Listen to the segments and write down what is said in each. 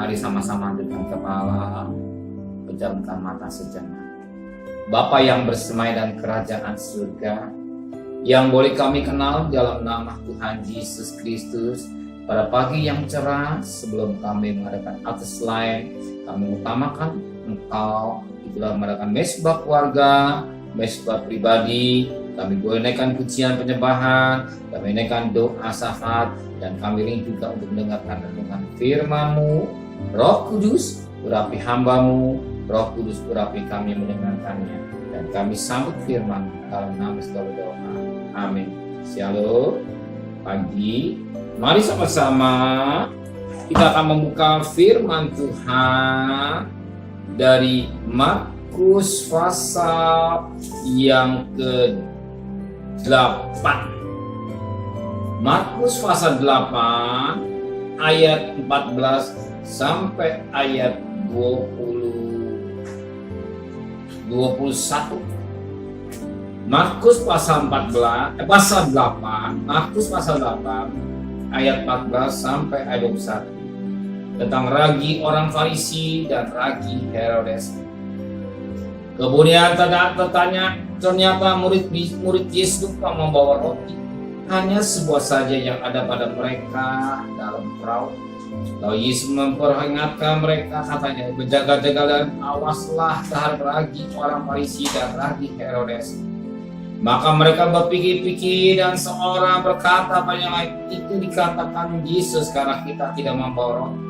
Mari sama-sama dengan kepala, pejamkan mata sejenak. Bapa yang bersemai dan kerajaan surga, yang boleh kami kenal dalam nama Tuhan Yesus Kristus, pada pagi yang cerah sebelum kami mengadakan atas lain, kami utamakan Engkau. Itulah mengadakan mesbah keluarga, mesbah pribadi. Kami boleh naikkan pujian penyembahan, kami naikkan doa syafaat, dan kami rindu juga untuk mendengarkan renungan firman-Mu. Roh Kudus, urapi hamba-Mu, Roh Kudus urapi kami mendengarkannya, dan kami sambut firman dalam nama segala doa. Amin. Shalom. Pagi, mari sama-sama kita akan membuka firman Tuhan dari Markus pasal yang ke-8. Markus pasal 8 ayat 14 sampai ayat 21. Markus pasal 8, Markus pasal 8 ayat 14 sampai ayat 21 tentang ragi orang Farisi dan ragi Herodes. Kemudian ternyata murid Yesus lupa membawa roti, hanya sebuah saja yang ada pada mereka dalam perahu. Lalu Yesus memperingatkan mereka, katanya, berjaga-jaga dan awaslah terhadap ragi orang Farisi dan ragi Herodes. Maka mereka berpikir-pikir dan seorang berkata pada yang lain, itu dikatakan Yesus karena kita tidak membawa roti.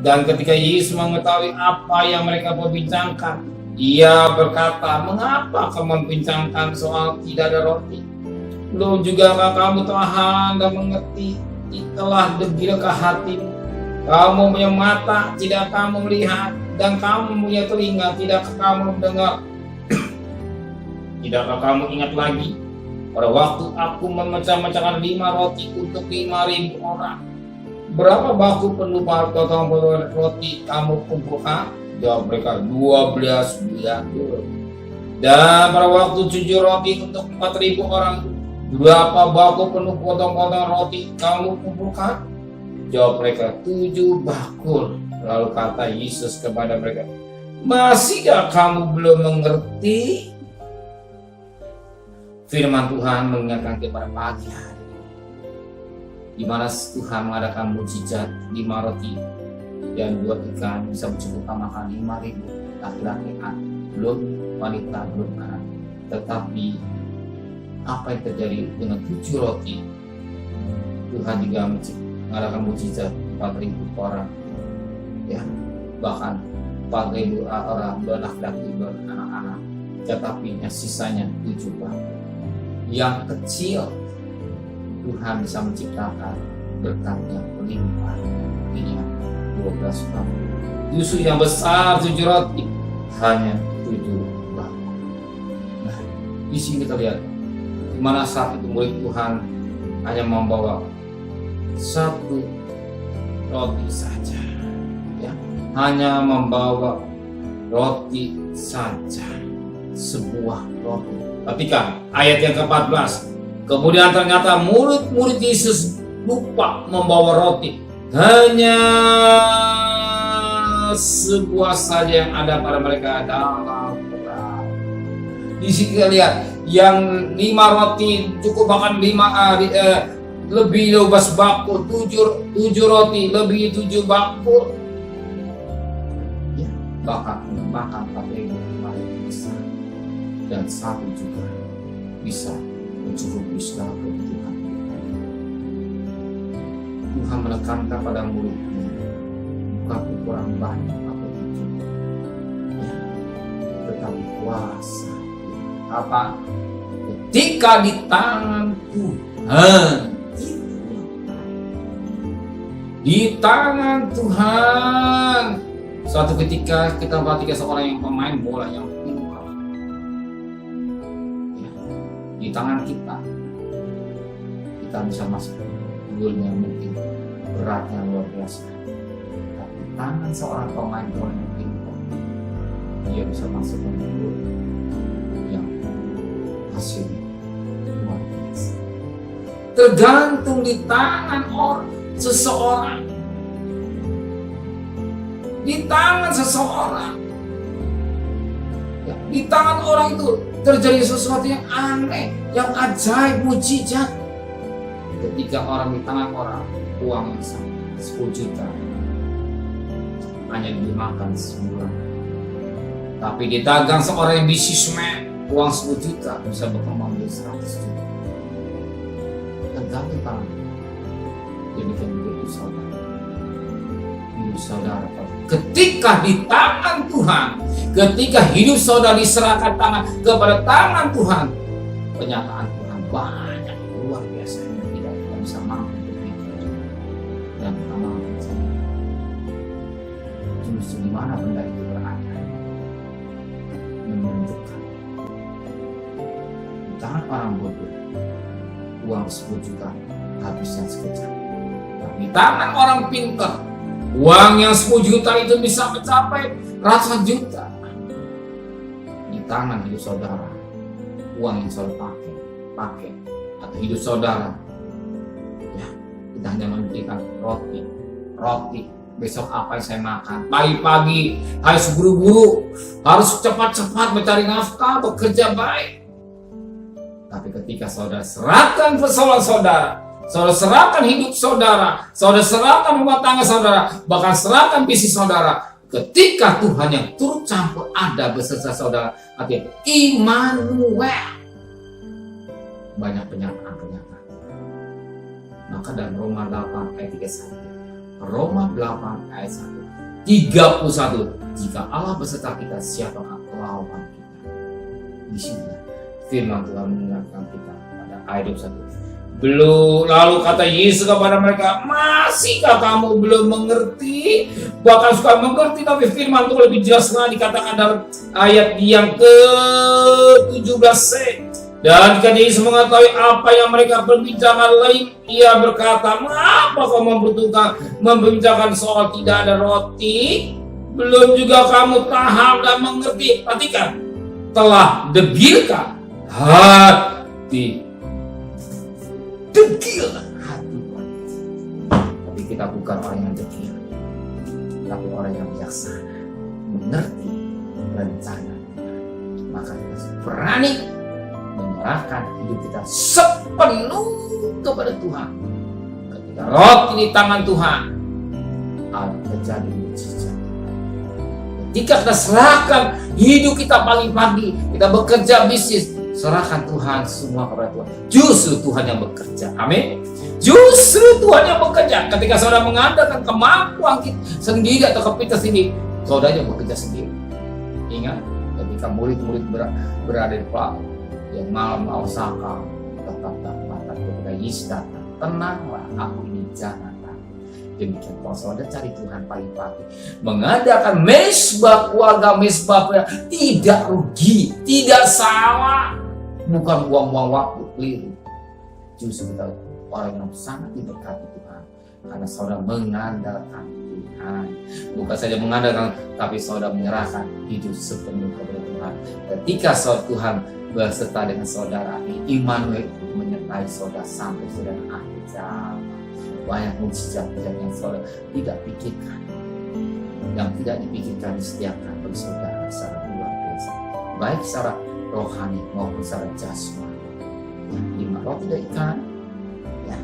Dan ketika Yesus mengetahui apa yang mereka perbincangkan, ia berkata, mengapa kamu membincangkan soal tidak ada roti? Belum juga kamu tahan dan mengerti, telah degilkah hatimu? Kamu punya mata, tidak kamu melihat, dan kamu punya telinga, tidak kamu mendengar? Tidakkah kamu ingat lagi pada waktu aku memecah-mecahkan 5 roti untuk 5.000 orang? Berapa baku penuh potong-potong roti kamu kumpulkan? Jawab mereka, 12 butir. Dan pada waktu 7 roti untuk 4.000 orang, berapa baku penuh potong-potong roti kamu kumpulkan? Jawab mereka, 7 bakul. Lalu kata Yesus kepada mereka, masihkah kamu belum mengerti? Firman Tuhan mengingatkan kepada pagi hari, di mana Tuhan mengadakan mukjizat 5 roti dan 2 ikan bisa mencukupkan makan 5.000 laki-laki, belum wanita, belum anak. Tetapi apa yang terjadi dengan 7 roti? Tuhan juga mengadakan mukjizat 4.000 orang, ya, bahkan 4.000 orang, laki-laki, anak-anak. Tetapi yang sisanya 7 bakul. Yang kecil Tuhan bisa menciptakan berkat yang berlimpah, ini 12 bakul. Justru yang besar 7 roti hanya 7 bakul. Nah, di sini kita lihat di mana saat itu murid Tuhan hanya membawa 1 roti saja, ya, hanya membawa roti saja, sebuah roti. Perhatikan ayat yang ke-14. Kemudian ternyata murid Yesus lupa membawa roti, hanya sebuah saja yang ada pada mereka dalam perahu. Di sini kita lihat yang 5 roti cukup makan 5 lebih 12 bakul, 7 roti lebih 7 bakul, ya, bahkan makan 4.000 besar, dan 1 juga bisa mencukupi segala kebutuhan. Tuhan menekankan pada muridnya, bukan kurang banyak atau tidak, ya, tetapi kuasa. Apa? Ketika di tangan Tuhan, di tangan Tuhan. Suatu ketika kita perhatikan seorang yang pemain bola yang pintar, ya, di tangan kita bisa masuk golnya, mungkin beratnya luar biasa. Tapi tangan seorang pemain bola yang pintar, dia bisa masuk ke gol yang hasilnya luar biasa. Tergantung di tangan seseorang. di tangan seseorang. Ya, di tangan orang itu terjadi sesuatu yang aneh, yang ajaib, mujizat. Ketika orang di tangan orang, uang yang sama 10 juta hanya dimakan sebulan. Tapi di tangan seorang yang bisnismen, uang 10 juta bisa berkembang menjadi 100 juta. Tergantung tangan. Demikian juga itu saudara. Hidup saudara, ketika di tangan Tuhan, ketika hidup saudara diserahkan kepada tangan Tuhan, penyataan Tuhan banyak luar biasa yang tidak kita bisa mampu berpikir dan amalkan. Justru di mana benda itu berada menunjukkan di tangan orang bodoh uang 10 juta habisnya sekejap. Di tangan orang pintar, uang yang 10 juta itu bisa mencapai ratusan juta. Di tangan hidup saudara, uang yang saudara pakai atau hidup saudara, ya kita hanya memberikan roti. Besok apa yang saya makan? Pagi-pagi harus buru-buru, harus cepat-cepat mencari nafkah, bekerja baik. Tapi ketika saudara serahkan persoalan saudara serahkan hidup saudara serahkan rumah tangga saudara, bahkan serahkan bisnis saudara, ketika Tuhan yang turut campur ada beserta saudara, artinya Immanuel, banyak penyataan. Maka dalam Roma 8 ayat 31, Roma 8 ayat 31, jika Allah beserta kita, siapakah pelawan kita? Di sini firman Tuhan mengingatkan kita pada ayat 21. Lalu kata Yesus kepada mereka, masihkah kamu belum mengerti? Bahkan suka mengerti, tapi firman itu lebih jelas lagi dikatakan dalam ayat yang ke-17c. Dan ketika Yesus mengetahui apa yang mereka perbincangkan lain, ia berkata, mengapa kau membincangkan soal tidak ada roti? Belum juga kamu paham dan mengerti? Perhatikan, telah degilkah hati? Degil hati. Tapi kita bukan orang yang degil, tapi orang yang bijaksana, mengerti rencana. Maka kita berani menyerahkan hidup kita sepenuh kepada Tuhan. Ketika roti di tangan Tuhan, ada terjadi mujizat. Ketika kita serahkan hidup kita pagi-pagi, kita bekerja bisnis, serahkan Tuhan semua kepada Tuhan. Justru Tuhan yang bekerja. Amin. Justru Tuhan yang bekerja. Ketika saudara mengandalkan kemampuan kita sendiri atau kita sendiri, saudara yang bekerja sendiri. Ingat, ketika murid-murid berada di Pelaut, yang malam Osaka, tetap ketika Yesus datang, tenanglah, aku ini jangan takut. Demikian kalau saudara cari Tuhan pagi-pagi, mengadakan mesbah keluarga, mesbah tidak rugi, tidak salah, bukan buang-buang waktu keliru. Justru kita orang yang sangat diberkati Tuhan, karena saudara mengandalkan Tuhan. Bukan saja mengandalkan, tapi saudara menyerahkan hidup sepenuh kepada Tuhan. Ketika saudara Tuhan berserta dengan saudara, Immanuel menyertai saudara sampai saudara akhir zaman. Banyak mujizat yang saudara tidak pikirkan, yang tidak dipikirkan disediakan bagi saudara secara luar biasa, baik secara rohani maupun secara jasmani. 5 roti dan ikan, ya,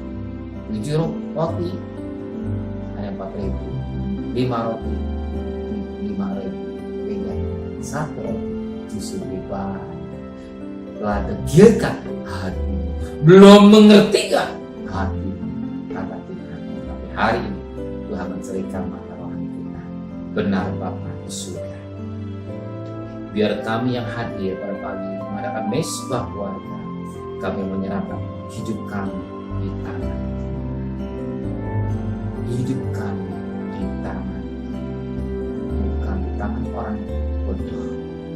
7 roti hanya 4.000, 5 roti 5.000, beda 1 roti justru bebas. Telah degilkan hati, belum mengerti kan hati, kata Tuhan. Tapi hari ini Tuhan menceritakan mata rohani kita, benar Bapa di surga. Biar kami yang hadir pada pagi mengadakan mesbah keluarga, kami menyerahkan hidup kami di tangan, hidup kami di tangan, bukan di tangan orang bodoh,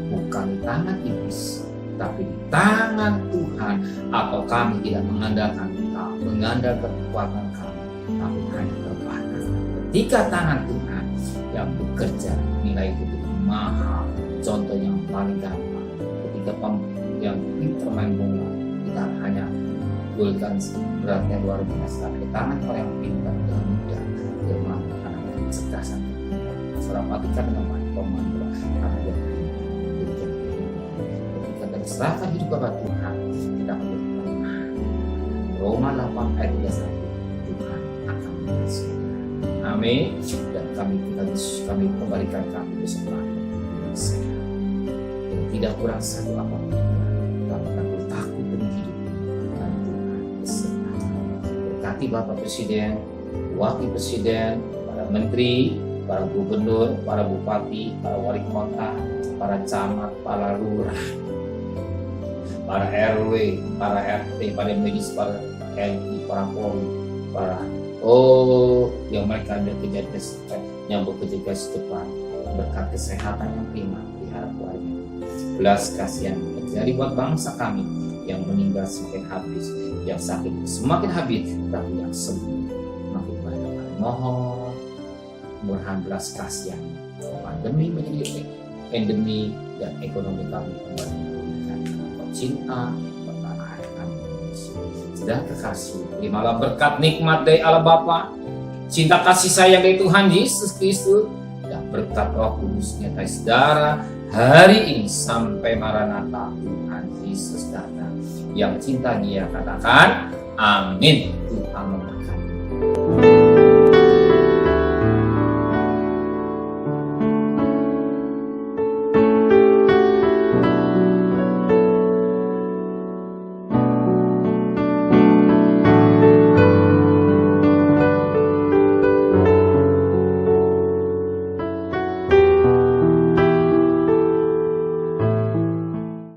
bukan di tangan iblis, tapi di tangan Tuhan. Atau kami tidak mengandalkan kekuatan kami, tapi hanya terbatas. Ketika tangan Tuhan yang bekerja, nilai itu mahal. Contoh yang paling gampang, ketika yang pintar main bola, kita hanya golkan beratnya luar biasa. Di tangan orang yang pintar dan mudah, dia melakukan kecerdasan. selamatkan dengan baik Romawi karena dia demikian ketika kita serahkan hidup kepada Tuhan kita akan berperan. Roma 8 ayat 31 Tuhan akan mengasihi. Amin. Dan kami kembalikan kami bersama sehat. Tidak kurang satu apapun. Kami akan bertakut demi hidup dan Tuhan beserta. Berkati Bapak Presiden, Wakil Presiden, para Menteri, para Gubernur, para Bupati, para Wali Kota, para Camat, para Lurah, para RW, para RT, para medis, para LI, para Polri, para yang mereka ada yang bekerja sedepan, berkat kesehatan yang prima di harap keluarga. Belas kasihan terjadi buat bangsa kami yang meninggal semakin habis, yang sakit semakin habis, tapi yang sembuh makin banyak. Mohon murahan belas kasihan. Pandemi menjadi endemi dan ekonomi kami kembali memulihkan. Cinta bertanah air kami Indonesia. Sedang kekasih, terimalah berkat nikmat dari Allah Bapa, cinta kasih sayang dari Tuhan Yesus Kristus, dan berkat Roh Kudus nyata saudara hari ini sampai Maranatha Tuhan Yesus datang. Yang cinta dia katakan amin. Tuhan